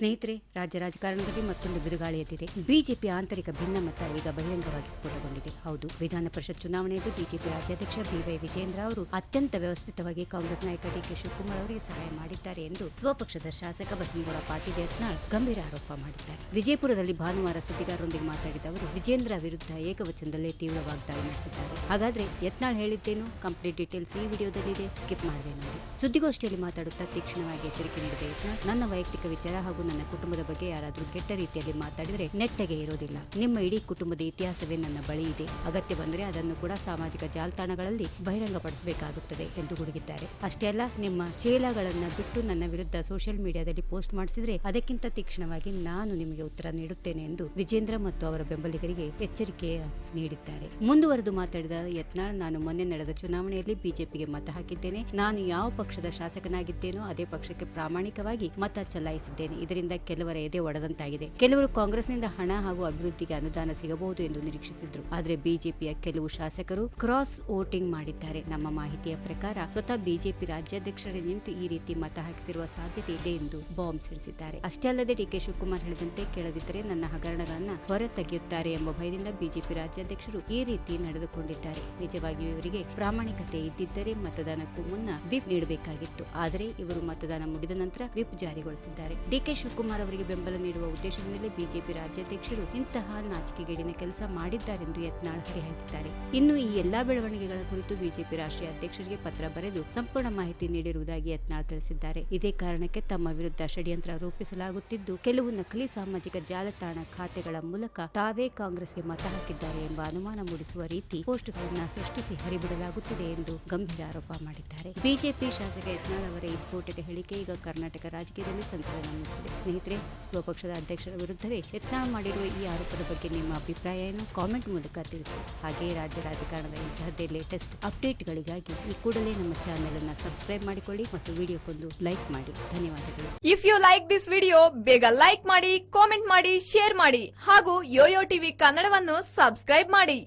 ಸ್ನೇಹಿತರೆ, ರಾಜ್ಯ ರಾಜಕಾರಣದಲ್ಲಿ ಮತ್ತೊಂದು ಬಿರುಗಾಳಿ ಎದ್ದಿದೆ. ಬಿಜೆಪಿ ಆಂತರಿಕ ಭಿನ್ನಮತ ಈಗ ಬಹಿರಂಗವಾಗಿ ಸ್ಫೋಟಗೊಂಡಿದೆ. ಹೌದು, ವಿಧಾನ ಪರಿಷತ್ ಚುನಾವಣೆಯಲ್ಲಿ ಬಿಜೆಪಿ ರಾಜ್ಯಾಧ್ಯಕ್ಷ ಬಿವೈ ವಿಜೇಂದ್ರ ಅವರು ಅತ್ಯಂತ ವ್ಯವಸ್ಥಿತವಾಗಿ ಕಾಂಗ್ರೆಸ್ ನಾಯಕ ಡಿಕೆ ಶಿವಕುಮಾರ್ ಅವರಿಗೆ ಸಹಾಯ ಮಾಡಿದ್ದಾರೆ ಎಂದು ಸ್ವಪಕ್ಷದ ಶಾಸಕ ಬಸನಗೌಡ ಪಾಟೀಲ್ ಯತ್ನಾಳ್ ಗಂಭೀರ ಆರೋಪ ಮಾಡಿದ್ದಾರೆ. ವಿಜಯಪುರದಲ್ಲಿ ಭಾನುವಾರ ಸುದ್ದಿಗಾರರೊಂದಿಗೆ ಮಾತನಾಡಿದ ಅವರು ವಿಜೇಂದ್ರ ವಿರುದ್ಧ ಏಕವಚನದಲ್ಲೇ ತೀವ್ರ ವಾಗ್ದಾಳಿ ನಡೆಸಿದ್ದಾರೆ. ಹಾಗಾದ್ರೆ ಯತ್ನಾಳ್ ಹೇಳಿದ್ದೇನು? ಕಂಪ್ಲೀಟ್ ಡೀಟೇಲ್ಸ್ ಈ ವಿಡಿಯೋದಲ್ಲಿದೆ, ಸ್ಕಿಪ್ ಮಾಡದೆ ನೋಡಿ. ಸುದ್ದಿಗೋಷ್ಠಿಯಲ್ಲಿ ಮಾತಾಡುತ್ತಾ ತೀಕ್ಷ್ಣವಾಗಿ ಎಚ್ಚರಿಕೆ ನೀಡಿದ ಯತ್ನಾಳ್, ನನ್ನ ವೈಯಕ್ತಿಕ ವಿಚಾರ ಹಾಗೂ ನನ್ನ ಕುಟುಂಬದ ಬಗ್ಗೆ ಯಾರಾದರೂ ಕೆಟ್ಟ ರೀತಿಯಲ್ಲಿ ಮಾತಾಡಿದರೆ ನೆಟ್ಟಗೆ ಇರೋದಿಲ್ಲ. ನಿಮ್ಮ ಇಡೀ ಕುಟುಂಬದ ಇತಿಹಾಸವೇ ನನ್ನ ಬಳಿ ಇದೆ. ಅಗತ್ಯ ಬಂದರೆ ಅದನ್ನು ಕೂಡ ಸಾಮಾಜಿಕ ಜಾಲತಾಣಗಳಲ್ಲಿ ಬಹಿರಂಗಪಡಿಸಬೇಕಾಗುತ್ತದೆ ಎಂದು ಗುಡುಗಿದ್ದಾರೆ. ಅಷ್ಟೇ ಅಲ್ಲ, ನಿಮ್ಮ ಚೇಲಾಗಳನ್ನ ಬಿಟ್ಟು ನನ್ನ ವಿರುದ್ಧ ಸೋಷಿಯಲ್ ಮೀಡಿಯಾದಲ್ಲಿ ಪೋಸ್ಟ್ ಮಾಡಿಸಿದ್ರೆ ಅದಕ್ಕಿಂತ ತೀಕ್ಷ್ಣವಾಗಿ ನಾನು ನಿಮಗೆ ಉತ್ತರ ನೀಡುತ್ತೇನೆ ಎಂದು ವಿಜೇಂದ್ರ ಮತ್ತು ಅವರ ಬೆಂಬಲಿಗರಿಗೆ ಎಚ್ಚರಿಕೆ ನೀಡಿದ್ದಾರೆ. ಮುಂದುವರೆದು ಮಾತಾಡಿದ ಯತ್ನಾಳ್, ನಾನು ಮೊನ್ನೆ ನಡೆದ ಚುನಾವಣೆಯಲ್ಲಿ ಬಿಜೆಪಿಗೆ ಮತ ಹಾಕಿದ್ದೇನೆ. ನಾನು ಯಾವ ಪಕ್ಷದ ಶಾಸಕನಾಗಿದ್ದೇನೋ ಅದೇ ಪಕ್ಷಕ್ಕೆ ಪ್ರಾಮಾಣಿಕವಾಗಿ ಮತ ಚಲಾಯಿಸಿದ್ದೇನೆ. ಇದರಿಂದ ಕೆಲವರ ಎದೆ ಒಡೆದಂತಾಗಿದೆ. ಕೆಲವರು ಕಾಂಗ್ರೆಸ್ನಿಂದ ಹಣ ಹಾಗೂ ಅಭಿವೃದ್ಧಿಗೆ ಅನುದಾನ ಸಿಗಬಹುದು ಎಂದು ನಿರೀಕ್ಷಿಸಿದ್ರು. ಆದರೆ ಬಿಜೆಪಿಯ ಕೆಲವು ಶಾಸಕರು ಕ್ರಾಸ್ ವೋಟಿಂಗ್ ಮಾಡಿದ್ದಾರೆ. ನಮ್ಮ ಮಾಹಿತಿಯ ಪ್ರಕಾರ ಸ್ವತಃ ಬಿಜೆಪಿ ರಾಜ್ಯಾಧ್ಯಕ್ಷರೇ ನಿಂತು ಈ ರೀತಿ ಮತ ಹಾಕಿಸಿರುವ ಸಾಧ್ಯತೆ ಇದೆ ಎಂದು ಬಾಂಬ್ ಸಿಡಿಸಿದ್ದಾರೆ. ಅಷ್ಟೇ ಅಲ್ಲದೆ ಡಿಕೆ ಶಿವಕುಮಾರ್ ಹೇಳಿದಂತೆ ಕೇಳದಿದ್ದರೆ ನನ್ನ ಹಗರಣಗಳನ್ನ ಹೊರ ತೆಗೆಯುತ್ತಾರೆ ಎಂಬ ಭಯದಿಂದ ಬಿಜೆಪಿ ರಾಜ್ಯಾಧ್ಯಕ್ಷರು ಈ ರೀತಿ ನಡೆದುಕೊಂಡಿದ್ದಾರೆ. ನಿಜವಾಗಿಯೂ ಇವರಿಗೆ ಪ್ರಾಮಾಣಿಕತೆ ಇದ್ದಿದ್ದರೆ ಮತದಾನಕ್ಕೂ ಮುನ್ನ ವಿಪ್ ನೀಡಬೇಕಾಗಿತ್ತು. ಆದರೆ ಇವರು ಮತದಾನ ಮುಗಿದ ನಂತರ ವಿಪ್ ಜಾರಿಗೊಳಿಸಿದ್ದಾರೆ. ಡಿಕೆ ಶಿವಕುಮಾರ್ ಅವರಿಗೆ ಬೆಂಬಲ ನೀಡುವ ಉದ್ದೇಶದಿಂದಲೇ ಬಿಜೆಪಿ ರಾಜ್ಯಾಧ್ಯಕ್ಷರು ಇಂತಹ ನಾಚಿಕೆಗೇಡಿನ ಕೆಲಸ ಮಾಡಿದ್ದಾರೆಂದು ಯತ್ನಾಳ್ ಹರಿಹಾಯ್ದಿದ್ದಾರೆ. ಇನ್ನು ಈ ಎಲ್ಲಾ ಬೆಳವಣಿಗೆಗಳ ಕುರಿತು ಬಿಜೆಪಿ ರಾಷ್ಟ್ರೀಯ ಅಧ್ಯಕ್ಷರಿಗೆ ಪತ್ರ ಬರೆದು ಸಂಪೂರ್ಣ ಮಾಹಿತಿ ನೀಡಿರುವುದಾಗಿ ಯತ್ನಾಳ್ ತಿಳಿಸಿದ್ದಾರೆ. ಇದೇ ಕಾರಣಕ್ಕೆ ತಮ್ಮ ವಿರುದ್ಧ ಷಡ್ಯಂತ್ರ ರೂಪಿಸಲಾಗುತ್ತಿದ್ದು, ಕೆಲವು ನಕಲಿ ಸಾಮಾಜಿಕ ಜಾಲತಾಣ ಖಾತೆಗಳ ಮೂಲಕ ತಾವೇ ಕಾಂಗ್ರೆಸ್ಗೆ ಮತ ಹಾಕಿದ್ದಾರೆ ಎಂಬ ಅನುಮಾನ ಮೂಡಿಸುವ ರೀತಿ ಪೋಸ್ಟ್ಗಳನ್ನ ಸೃಷ್ಟಿಸಿ ಹರಿಬಿಡಲಾಗುತ್ತಿದೆ ಎಂದು ಗಂಭೀರ ಆರೋಪ ಮಾಡಿದ್ದಾರೆ. ಬಿಜೆಪಿ ಶಾಸಕ ಯತ್ನಾಳ್ ಅವರ ಈ ಸ್ಫೋಟಕ ಹೇಳಿಕೆ ಈಗ ಕರ್ನಾಟಕ ರಾಜಕೀಯದಲ್ಲಿ ಸಂಚಲನ ಮೂಡಿಸಿದೆ. ಸ್ನೇಹಿತರೆ, ಸ್ವಪಕ್ಷದ ಅಧ್ಯಕ್ಷರ ವಿರುದ್ಧವೇ ಯತ್ನಾಳ್ ಮಾಡಿರುವ ಈ ಆರೋಪದ ಬಗ್ಗೆ ನಿಮ್ಮ ಅಭಿಪ್ರಾಯ ಏನು? ಕಾಮೆಂಟ್ ಮೂಲಕ ತಿಳಿಸಿ. ಹಾಗೆಯೇ ರಾಜ್ಯ ರಾಜಕಾರಣದ ಇಂತಹದ್ದೇ ಲೇಟೆಸ್ಟ್ ಅಪ್ಡೇಟ್ಗಳಿಗಾಗಿ ಈ ಕೂಡಲೇ ನಮ್ಮ ಚಾನೆಲ್ ಅನ್ನು ಸಬ್ಸ್ಕ್ರೈಬ್ ಮಾಡಿಕೊಳ್ಳಿ ಮತ್ತು ವಿಡಿಯೋಕ್ಕೊಂದು ಲೈಕ್ ಮಾಡಿ. ಧನ್ಯವಾದಗಳು. If you like this video, ಬೇಗ ಲೈಕ್ ಮಾಡಿ, ಕಾಮೆಂಟ್ ಮಾಡಿ, ಶೇರ್ ಮಾಡಿ ಹಾಗೂ ಯೋಯೋ ಟಿವಿ ಕನ್ನಡವನ್ನು ಸಬ್ಸ್ಕ್ರೈಬ್ ಮಾಡಿ.